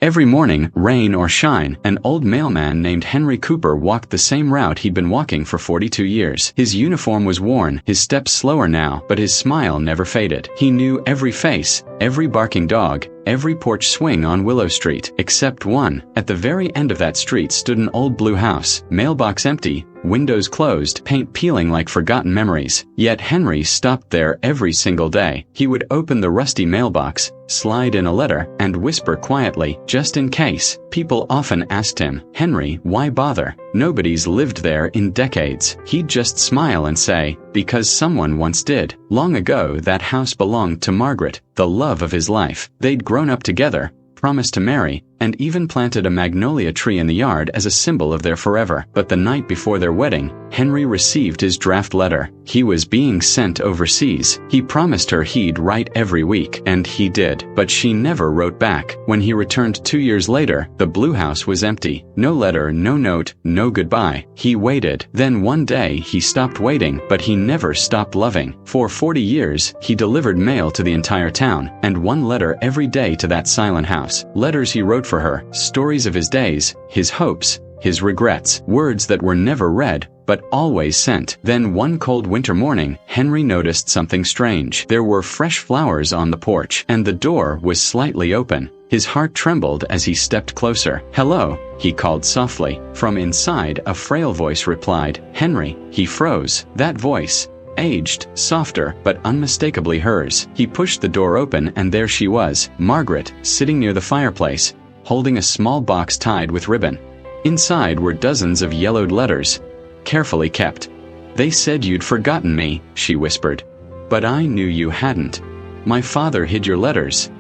Every morning, rain or shine, an old mailman named Henry Cooper walked the same route he'd been walking for 42 years. His uniform was worn, his steps slower now, but his smile never faded. He knew every face, every barking dog, every porch swing on Willow Street, except one. At the very end of that street stood an old blue house, mailbox empty, windows closed, paint peeling like forgotten memories. Yet Henry stopped there every single day. He would open the rusty mailbox, slide in a letter, and whisper quietly, just in case. People often asked him, "Henry, why bother? Nobody's lived there in decades." He'd just smile and say, "Because someone once did. Long ago that house belonged to Margaret, the love of his life. They'd grown up together, promised to marry, and even planted a magnolia tree in the yard as a symbol of their forever." But the night before their wedding, Henry received his draft letter. He was being sent overseas. He promised her he'd write every week, and he did. But she never wrote back. When he returned 2 years later, the blue house was empty. No letter, no note, no goodbye. He waited. Then one day he stopped waiting, but he never stopped loving. For 40 years, he delivered mail to the entire town, and one letter every day to that silent house. Letters he wrote for her, stories of his days, his hopes, his regrets, words that were never read, but always sent. Then one cold winter morning, Henry noticed something strange. There were fresh flowers on the porch, and the door was slightly open. His heart trembled as he stepped closer. "Hello," he called softly. From inside, a frail voice replied, "Henry." He froze. That voice, aged, softer, but unmistakably hers. He pushed the door open, and there she was, Margaret, sitting near the fireplace, holding a small box tied with ribbon. Inside were dozens of yellowed letters, carefully kept. "They said you'd forgotten me," she whispered. "But I knew you hadn't. My father hid your letters.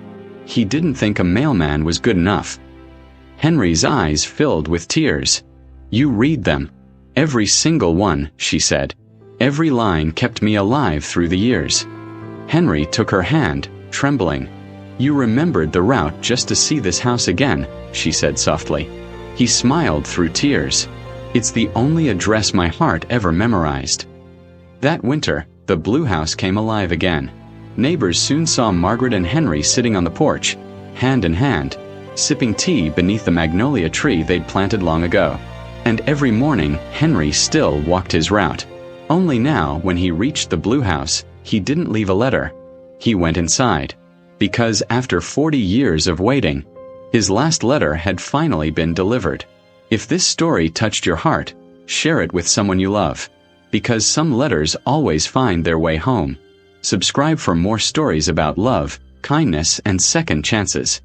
He didn't think a mailman was good enough." Henry's eyes filled with tears. "You read them. Every single one," she said. "Every line kept me alive through the years." Henry took her hand, trembling. "You remembered the route just to see this house again," she said softly. He smiled through tears. "It's the only address my heart ever memorized." That winter, the blue house came alive again. Neighbors soon saw Margaret and Henry sitting on the porch, hand in hand, sipping tea beneath the magnolia tree they'd planted long ago. And every morning, Henry still walked his route. Only now, when he reached the blue house, he didn't leave a letter. He went inside. Because after 40 years of waiting, his last letter had finally been delivered. If this story touched your heart, share it with someone you love. Because some letters always find their way home. Subscribe for more stories about love, kindness, and second chances.